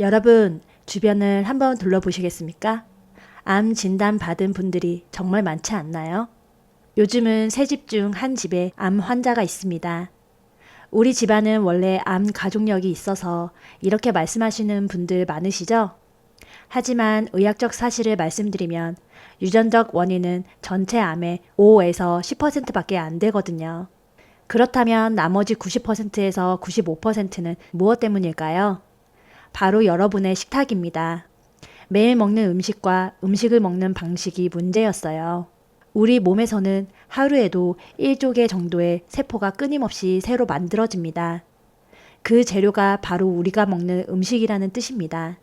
여러분, 주변을 한번 둘러보시겠습니까? 암 진단 받은 분들이 정말 많지 않나요? 요즘은 세 집 중 한 집에 암 환자가 있습니다. 우리 집안은 원래 암 가족력이 있어서 이렇게 말씀하시는 분들 많으시죠? 하지만 의학적 사실을 말씀드리면 유전적 원인은 전체 암의 5에서 10%밖에 안 되거든요. 그렇다면 나머지 90%에서 95%는 무엇 때문일까요? 바로 여러분의 식탁입니다. 매일 먹는 음식과 음식을 먹는 방식이 문제였어요. 우리 몸에서는 하루에도 1조 개 정도의 세포가 끊임없이 새로 만들어집니다. 그 재료가 바로 우리가 먹는 음식이라는 뜻입니다.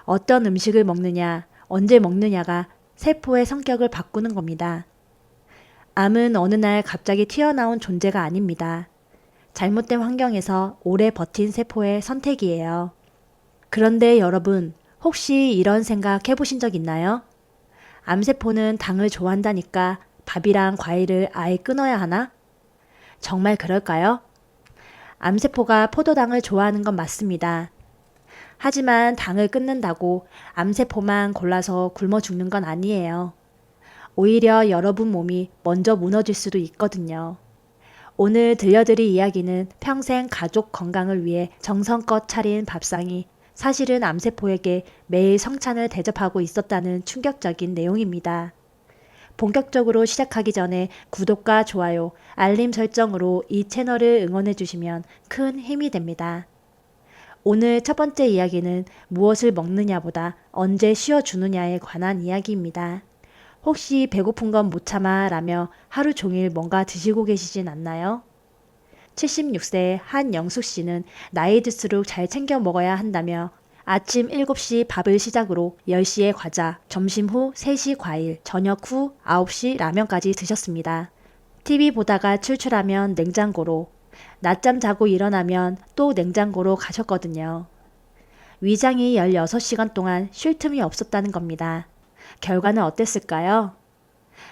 어떤 음식을 먹느냐, 언제 먹느냐가 세포의 성격을 바꾸는 겁니다. 암은 어느 날 갑자기 튀어나온 존재가 아닙니다. 잘못된 환경에서 오래 버틴 세포의 선택이에요. 그런데 여러분, 혹시 이런 생각 해보신 적 있나요? 암세포는 당을 좋아한다니까 밥이랑 과일을 아예 끊어야 하나? 정말 그럴까요? 암세포가 포도당을 좋아하는 건 맞습니다. 하지만 당을 끊는다고 암세포만 골라서 굶어 죽는 건 아니에요. 오히려 여러분 몸이 먼저 무너질 수도 있거든요. 오늘 들려드릴 이야기는 평생 가족 건강을 위해 정성껏 차린 밥상이 사실은 암세포에게 매일 성찬을 대접하고 있었다는 충격적인 내용입니다. 본격적으로 시작하기 전에 구독과 좋아요, 알림 설정으로 이 채널을 응원해 주시면 큰 힘이 됩니다. 오늘 첫 번째 이야기는 무엇을 먹느냐보다 언제 쉬어주느냐에 관한 이야기입니다. 혹시 배고픈 건 못 참아 라며 하루 종일 뭔가 드시고 계시진 않나요? 76세 한영숙 씨는 나이 들수록 잘 챙겨 먹어야 한다며 아침 7시 밥을 시작으로 10시에 과자, 점심 후 3시 과일, 저녁 후 9시 라면까지 드셨습니다. TV 보다가 출출하면 냉장고로, 낮잠 자고 일어나면 또 냉장고로 가셨거든요. 위장이 16시간 동안 쉴 틈이 없었다는 겁니다. 결과는 어땠을까요?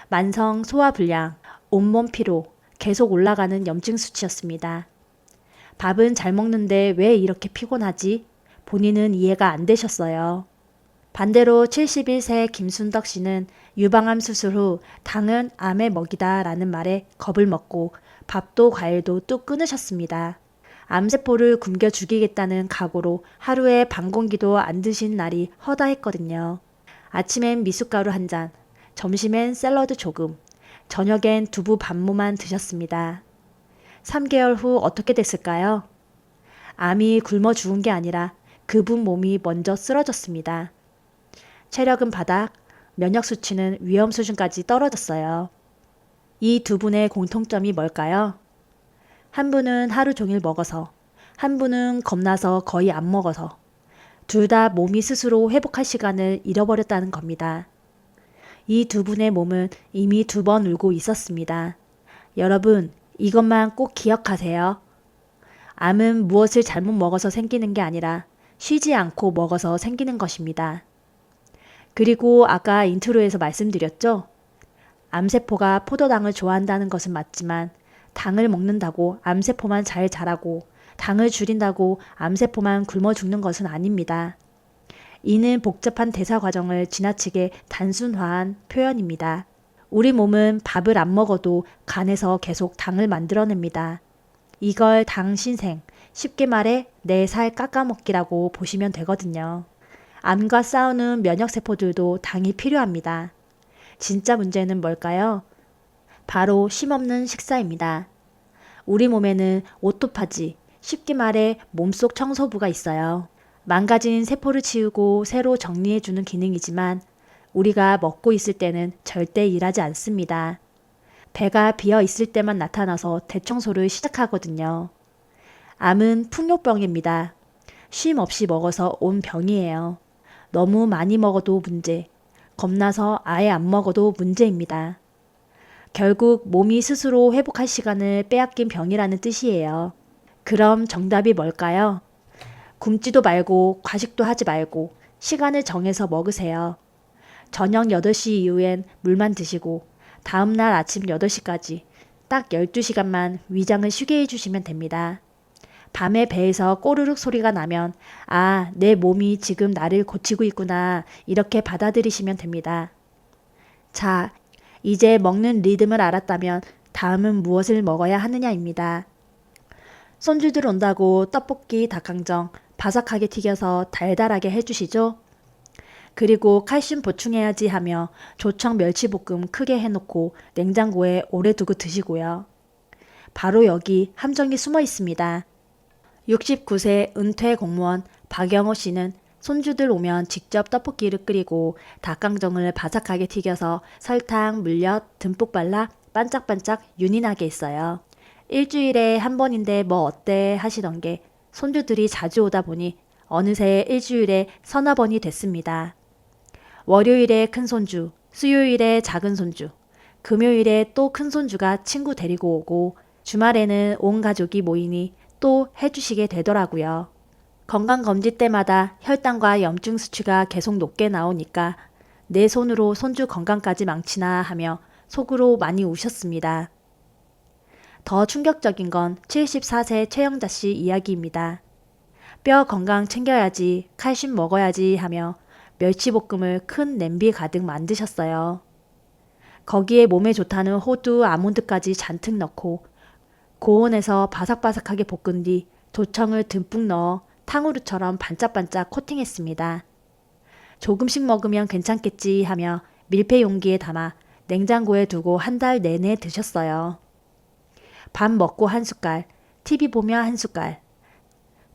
만성 소화불량, 온몸 피로, 계속 올라가는 염증 수치였습니다. 밥은 잘 먹는데 왜 이렇게 피곤하지? 본인은 이해가 안 되셨어요. 반대로 71세 김순덕 씨는 유방암 수술 후 당은 암의 먹이다 라는 말에 겁을 먹고 밥도 과일도 뚝 끊으셨습니다. 암세포를 굶겨 죽이겠다는 각오로 하루에 반 공기도 안 드신 날이 허다했거든요. 아침엔 미숫가루 한 잔, 점심엔 샐러드 조금, 저녁엔 두부 반모만 드셨습니다. 3개월 후 어떻게 됐을까요? 암이 굶어 죽은 게 아니라 그분 몸이 먼저 쓰러졌습니다. 체력은 바닥, 면역 수치는 위험 수준까지 떨어졌어요. 이 두 분의 공통점이 뭘까요? 한 분은 하루 종일 먹어서, 한 분은 겁나서 거의 안 먹어서, 둘 다 몸이 스스로 회복할 시간을 잃어버렸다는 겁니다. 이 두 분의 몸은 이미 2번 울고 있었습니다. 여러분, 이것만 꼭 기억하세요. 암은 무엇을 잘못 먹어서 생기는 게 아니라 쉬지 않고 먹어서 생기는 것입니다. 그리고 아까 인트로에서 말씀드렸죠? 암세포가 포도당을 좋아한다는 것은 맞지만 당을 먹는다고 암세포만 잘 자라고 당을 줄인다고 암세포만 굶어 죽는 것은 아닙니다. 이는 복잡한 대사 과정을 지나치게 단순화한 표현입니다. 우리 몸은 밥을 안 먹어도 간에서 계속 당을 만들어냅니다. 이걸 당신생, 쉽게 말해 내 살 깎아먹기라고 보시면 되거든요. 암과 싸우는 면역세포들도 당이 필요합니다. 진짜 문제는 뭘까요? 바로 쉼없는 식사입니다. 우리 몸에는 오토파지, 쉽게 말해 몸속 청소부가 있어요. 망가진 세포를 치우고 새로 정리해주는 기능이지만 우리가 먹고 있을 때는 절대 일하지 않습니다. 배가 비어 있을 때만 나타나서 대청소를 시작하거든요. 암은 풍요병입니다. 쉼 없이 먹어서 온 병이에요. 너무 많이 먹어도 문제, 겁나서 아예 안 먹어도 문제입니다. 결국 몸이 스스로 회복할 시간을 빼앗긴 병이라는 뜻이에요. 그럼 정답이 뭘까요? 굶지도 말고 과식도 하지 말고 시간을 정해서 먹으세요. 저녁 8시 이후엔 물만 드시고 다음날 아침 8시까지 딱 12시간만 위장을 쉬게 해주시면 됩니다. 밤에 배에서 꼬르륵 소리가 나면 아, 내 몸이 지금 나를 고치고 있구나 이렇게 받아들이시면 됩니다. 자, 이제 먹는 리듬을 알았다면 다음은 무엇을 먹어야 하느냐입니다. 손주들 온다고 떡볶이, 닭강정 바삭하게 튀겨서 달달하게 해주시죠? 그리고 칼슘 보충해야지 하며 조청 멸치볶음 크게 해놓고 냉장고에 오래 두고 드시고요. 바로 여기 함정이 숨어 있습니다. 69세 은퇴 공무원 박영호 씨는 손주들 오면 직접 떡볶이를 끓이고 닭강정을 바삭하게 튀겨서 설탕, 물엿 듬뿍 발라 반짝반짝 윤이 나게 했어요. 일주일에 한 번인데 뭐 어때 하시던 게 손주들이 자주 오다 보니 어느새 일주일에 서너 번이 됐습니다. 월요일에 큰 손주, 수요일에 작은 손주, 금요일에 또 큰 손주가 친구 데리고 오고 주말에는 온 가족이 모이니 또 해주시게 되더라고요. 건강검진 때마다 혈당과 염증 수치가 계속 높게 나오니까 내 손으로 손주 건강까지 망치나 하며 속으로 많이 우셨습니다. 더 충격적인 건 74세 최영자 씨 이야기입니다. 뼈 건강 챙겨야지, 칼슘 먹어야지 하며 멸치볶음을 큰 냄비 가득 만드셨어요. 거기에 몸에 좋다는 호두, 아몬드까지 잔뜩 넣고 고온에서 바삭바삭하게 볶은 뒤 조청을 듬뿍 넣어 탕후루처럼 반짝반짝 코팅했습니다. 조금씩 먹으면 괜찮겠지 하며 밀폐 용기에 담아 냉장고에 두고 한 달 내내 드셨어요. 밥 먹고 한 숟갈, TV 보며 한 숟갈,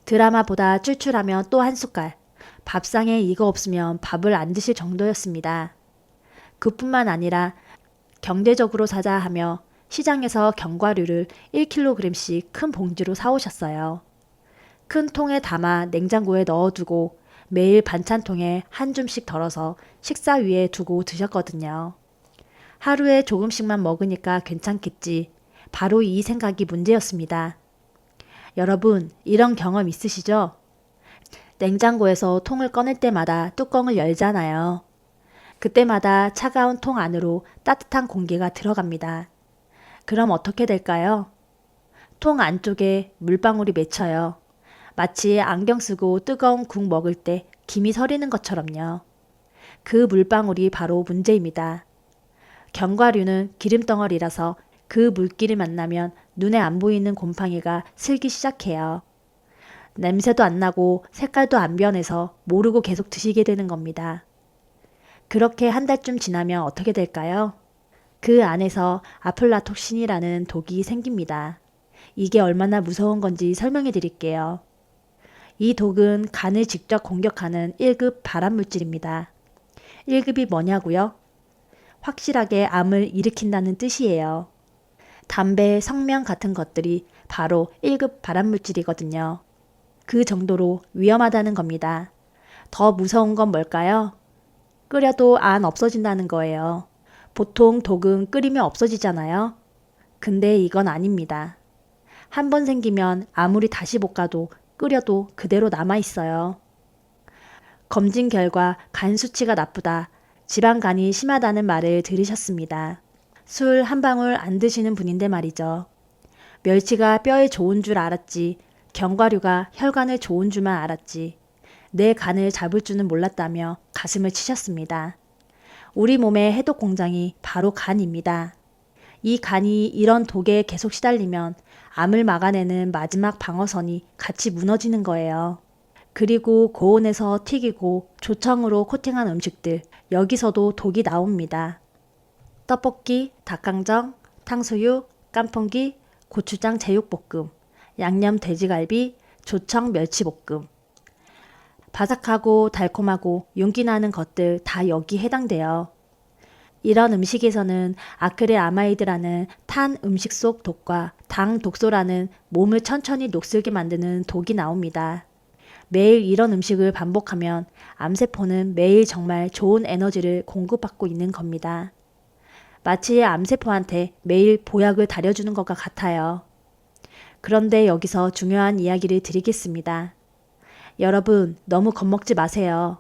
드라마보다 출출하면 또 한 숟갈, 밥상에 이거 없으면 밥을 안 드실 정도였습니다. 그뿐만 아니라 경제적으로 사자 하며 시장에서 견과류를 1kg씩 큰 봉지로 사오셨어요. 큰 통에 담아 냉장고에 넣어두고 매일 반찬통에 한 줌씩 덜어서 식사 위에 두고 드셨거든요. 하루에 조금씩만 먹으니까 괜찮겠지. 바로 이 생각이 문제였습니다. 여러분, 이런 경험 있으시죠? 냉장고에서 통을 꺼낼 때마다 뚜껑을 열잖아요. 그때마다 차가운 통 안으로 따뜻한 공기가 들어갑니다. 그럼 어떻게 될까요? 통 안쪽에 물방울이 맺혀요. 마치 안경 쓰고 뜨거운 국 먹을 때 김이 서리는 것처럼요. 그 물방울이 바로 문제입니다. 견과류는 기름덩어리라서 그 물기를 만나면 눈에 안 보이는 곰팡이가 슬기 시작해요. 냄새도 안 나고 색깔도 안 변해서 모르고 계속 드시게 되는 겁니다. 그렇게 한 달쯤 지나면 어떻게 될까요? 그 안에서 아플라톡신이라는 독이 생깁니다. 이게 얼마나 무서운 건지 설명해 드릴게요. 이 독은 간을 직접 공격하는 1급 발암물질입니다. 1급이 뭐냐고요? 확실하게 암을 일으킨다는 뜻이에요. 담배, 성명 같은 것들이 바로 1급 발암물질이거든요. 그 정도로 위험하다는 겁니다. 더 무서운 건 뭘까요? 끓여도 안 없어진다는 거예요. 보통 독은 끓이면 없어지잖아요. 근데 이건 아닙니다. 한 번 생기면 아무리 다시 볶아도 끓여도 그대로 남아있어요. 검진 결과 간 수치가 나쁘다, 지방간이 심하다는 말을 들으셨습니다. 술 한 방울 안 드시는 분인데 말이죠. 멸치가 뼈에 좋은 줄 알았지, 견과류가 혈관에 좋은 줄만 알았지, 내 간을 잡을 줄은 몰랐다며 가슴을 치셨습니다. 우리 몸의 해독 공장이 바로 간입니다. 이 간이 이런 독에 계속 시달리면 암을 막아내는 마지막 방어선이 같이 무너지는 거예요. 그리고 고온에서 튀기고 조청으로 코팅한 음식들, 여기서도 독이 나옵니다. 떡볶이, 닭강정, 탕수육, 깐풍기, 고추장 제육볶음, 양념 돼지갈비, 조청 멸치볶음. 바삭하고 달콤하고 윤기 나는 것들 다 여기 해당돼요. 이런 음식에서는 아크릴아마이드라는 탄 음식 속 독과 당 독소라는 몸을 천천히 녹슬게 만드는 독이 나옵니다. 매일 이런 음식을 반복하면 암세포는 매일 정말 좋은 에너지를 공급받고 있는 겁니다. 마치 암세포한테 매일 보약을 다려주는 것과 같아요. 그런데 여기서 중요한 이야기를 드리겠습니다. 여러분, 너무 겁먹지 마세요.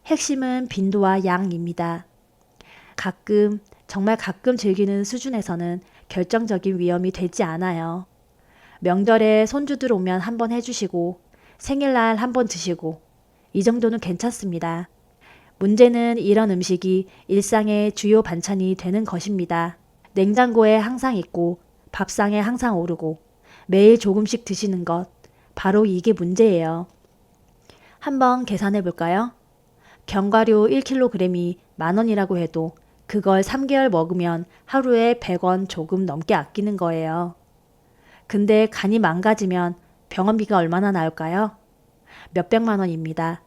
핵심은 빈도와 양입니다. 가끔, 정말 가끔 즐기는 수준에서는 결정적인 위험이 되지 않아요. 명절에 손주들 오면 한번 해주시고 생일날 한번 드시고 이 정도는 괜찮습니다. 문제는 이런 음식이 일상의 주요 반찬이 되는 것입니다. 냉장고에 항상 있고 밥상에 항상 오르고 매일 조금씩 드시는 것, 바로 이게 문제예요. 한번 계산해 볼까요? 견과류 1kg이 10,000원이라고 해도 그걸 3개월 먹으면 하루에 100원 조금 넘게 아끼는 거예요. 근데 간이 망가지면 병원비가 얼마나 나올까요? 몇백만 원입니다.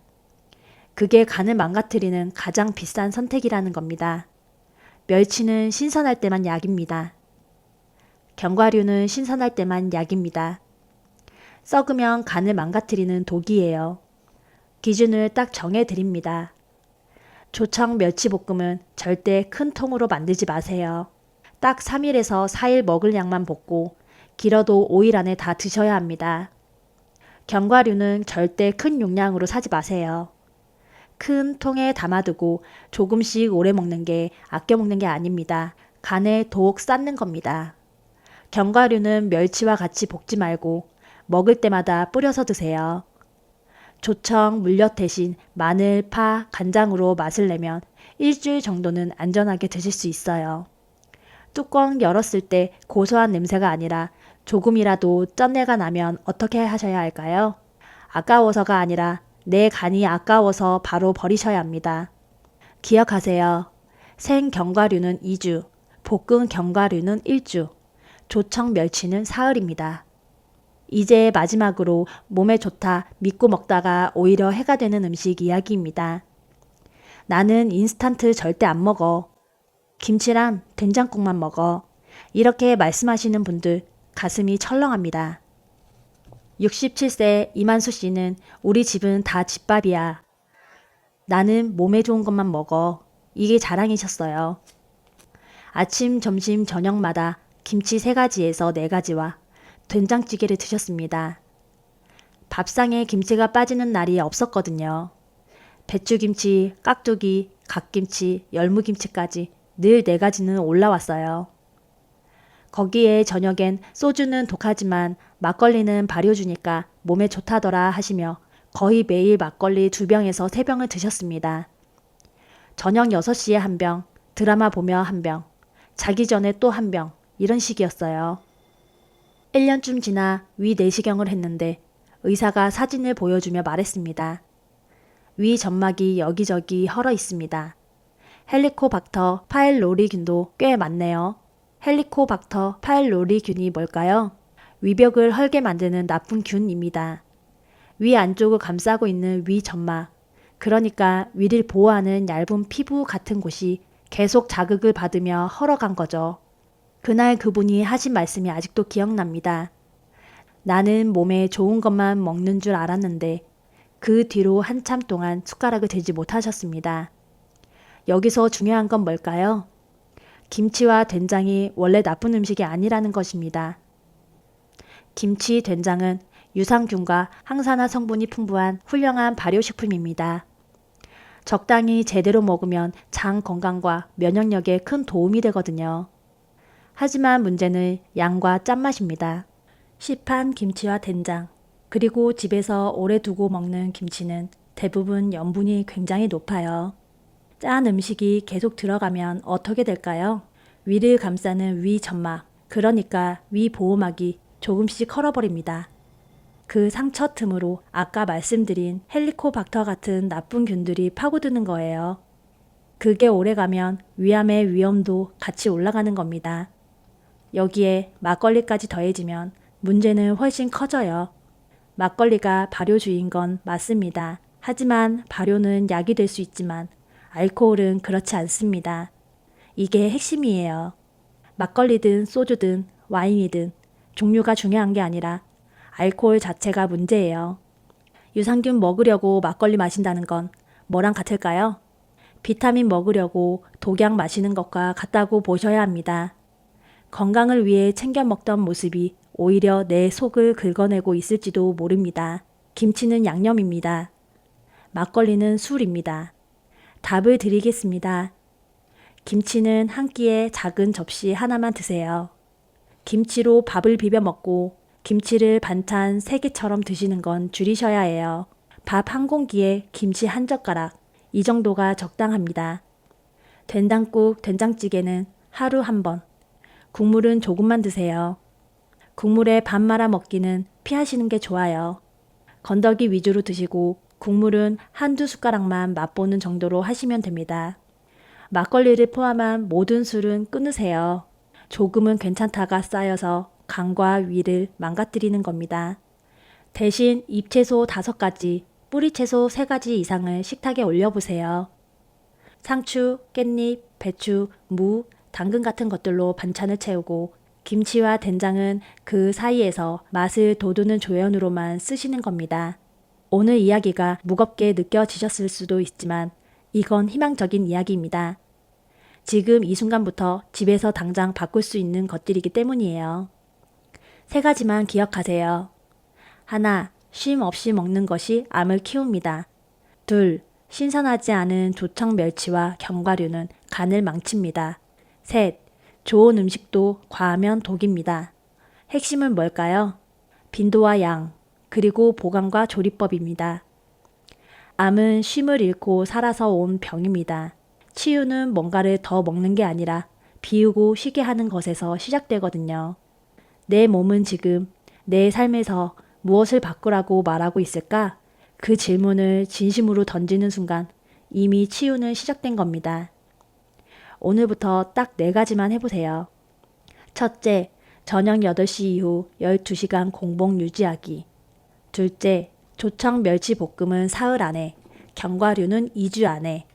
그게 간을 망가뜨리는 가장 비싼 선택이라는 겁니다. 멸치는 신선할 때만 약입니다. 견과류는 신선할 때만 약입니다. 썩으면 간을 망가뜨리는 독이에요. 기준을 딱 정해 드립니다. 조청 멸치볶음은 절대 큰 통으로 만들지 마세요. 딱 3일에서 4일 먹을 양만 볶고 길어도 5일 안에 다 드셔야 합니다. 견과류는 절대 큰 용량으로 사지 마세요. 큰 통에 담아두고 조금씩 오래 먹는 게 아껴 먹는 게 아닙니다. 간에 독 쌓는 겁니다. 견과류는 멸치와 같이 볶지 말고 먹을 때마다 뿌려서 드세요. 조청, 물엿 대신 마늘, 파, 간장으로 맛을 내면 일주일 정도는 안전하게 드실 수 있어요. 뚜껑 열었을 때 고소한 냄새가 아니라 조금이라도 쩐내가 나면 어떻게 하셔야 할까요? 아까워서가 아니라 내 간이 아까워서 바로 버리셔야 합니다. 기억하세요. 생 견과류는 2주, 볶은 견과류는 1주, 조청 멸치는 사흘입니다. 이제 마지막으로 몸에 좋다 믿고 먹다가 오히려 해가 되는 음식 이야기입니다. 나는 인스턴트 절대 안 먹어. 김치랑 된장국만 먹어. 이렇게 말씀하시는 분들 가슴이 철렁합니다. 67세 이만수 씨는 우리 집은 다 집밥이야. 나는 몸에 좋은 것만 먹어. 이게 자랑이셨어요. 아침, 점심, 저녁마다 김치 3가지에서 4가지와 된장찌개를 드셨습니다. 밥상에 김치가 빠지는 날이 없었거든요. 배추김치, 깍두기, 갓김치, 열무김치까지 늘 4가지는 올라왔어요. 거기에 저녁엔 소주는 독하지만 막걸리는 발효주니까 몸에 좋다더라 하시며 거의 매일 막걸리 2병에서 3병을 드셨습니다. 저녁 6시에 1병, 드라마 보며 1병, 자기 전에 또 1병, 이런 식이었어요. 1년쯤 지나 위 내시경을 했는데 의사가 사진을 보여주며 말했습니다. 위 점막이 여기저기 헐어 있습니다. 헬리코박터 파일로리균도 꽤 많네요. 헬리코박터 파일로리균이 뭘까요? 위벽을 헐게 만드는 나쁜 균입니다. 위 안쪽을 감싸고 있는 위 점막, 그러니까 위를 보호하는 얇은 피부 같은 곳이 계속 자극을 받으며 헐어간 거죠. 그날 그분이 하신 말씀이 아직도 기억납니다. 나는 몸에 좋은 것만 먹는 줄 알았는데 그 뒤로 한참 동안 숟가락을 들지 못하셨습니다. 여기서 중요한 건 뭘까요? 김치와 된장이 원래 나쁜 음식이 아니라는 것입니다. 김치, 된장은 유산균과 항산화 성분이 풍부한 훌륭한 발효식품입니다. 적당히 제대로 먹으면 장 건강과 면역력에 큰 도움이 되거든요. 하지만 문제는 양과 짠맛입니다. 시판 김치와 된장, 그리고 집에서 오래 두고 먹는 김치는 대부분 염분이 굉장히 높아요. 짠 음식이 계속 들어가면 어떻게 될까요? 위를 감싸는 위 점막, 그러니까 위 보호막이 조금씩 헐어버립니다. 그 상처 틈으로 아까 말씀드린 헬리코박터 같은 나쁜 균들이 파고드는 거예요. 그게 오래가면 위암의 위험도 같이 올라가는 겁니다. 여기에 막걸리까지 더해지면 문제는 훨씬 커져요. 막걸리가 발효주인 건 맞습니다. 하지만 발효는 약이 될 수 있지만 알코올은 그렇지 않습니다. 이게 핵심이에요. 막걸리든 소주든 와인이든 종류가 중요한 게 아니라 알코올 자체가 문제예요. 유산균 먹으려고 막걸리 마신다는 건 뭐랑 같을까요? 비타민 먹으려고 독약 마시는 것과 같다고 보셔야 합니다. 건강을 위해 챙겨 먹던 모습이 오히려 내 속을 긁어내고 있을지도 모릅니다. 김치는 양념입니다. 막걸리는 술입니다. 답을 드리겠습니다. 김치는 한 끼에 작은 접시 하나만 드세요. 김치로 밥을 비벼 먹고 김치를 반찬 3개처럼 드시는 건 줄이셔야 해요. 밥 한 공기에 김치 한 젓가락, 이 정도가 적당합니다. 된장국, 된장찌개는 하루 한 번, 국물은 조금만 드세요. 국물에 밥 말아 먹기는 피하시는 게 좋아요. 건더기 위주로 드시고 국물은 한두 숟가락만 맛보는 정도로 하시면 됩니다. 막걸리를 포함한 모든 술은 끊으세요. 조금은 괜찮다가 쌓여서 간과 위를 망가뜨리는 겁니다. 대신 잎채소 5가지, 뿌리채소 3가지 이상을 식탁에 올려보세요. 상추, 깻잎, 배추, 무, 당근 같은 것들로 반찬을 채우고 김치와 된장은 그 사이에서 맛을 돋우는 조연으로만 쓰시는 겁니다. 오늘 이야기가 무겁게 느껴지셨을 수도 있지만 이건 희망적인 이야기입니다. 지금 이 순간부터 집에서 당장 바꿀 수 있는 것들이기 때문이에요. 3가지만 기억하세요. 하나, 쉼 없이 먹는 것이 암을 키웁니다. 둘, 신선하지 않은 조청 멸치와 견과류는 간을 망칩니다. 셋, 좋은 음식도 과하면 독입니다. 핵심은 뭘까요? 빈도와 양, 그리고 보관과 조리법입니다. 암은 쉼을 잃고 살아서 온 병입니다. 치유는 뭔가를 더 먹는 게 아니라 비우고 쉬게 하는 것에서 시작되거든요. 내 몸은 지금 내 삶에서 무엇을 바꾸라고 말하고 있을까? 그 질문을 진심으로 던지는 순간 이미 치유는 시작된 겁니다. 오늘부터 딱 4가지만 해보세요. 첫째, 저녁 8시 이후 12시간 공복 유지하기. 둘째, 조청 멸치 볶음은 사흘 안에, 견과류는 2주 안에.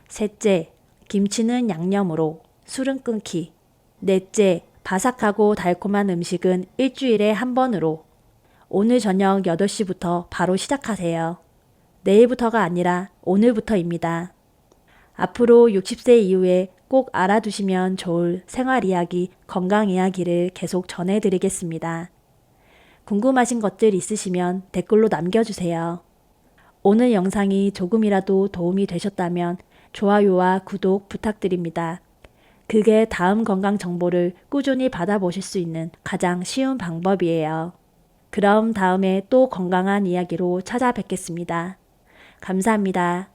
셋째, 김치는 양념으로, 술은 끊기. 넷째, 바삭하고 달콤한 음식은 일주일에 한 번으로. 오늘 저녁 8시부터 바로 시작하세요. 내일부터가 아니라 오늘부터입니다. 앞으로 60세 이후에 꼭 알아두시면 좋을 생활 이야기, 건강 이야기를 계속 전해드리겠습니다. 궁금하신 것들 있으시면 댓글로 남겨주세요. 오늘 영상이 조금이라도 도움이 되셨다면 좋아요와 구독 부탁드립니다. 그게 다음 건강 정보를 꾸준히 받아보실 수 있는 가장 쉬운 방법이에요. 그럼 다음에 또 건강한 이야기로 찾아뵙겠습니다. 감사합니다.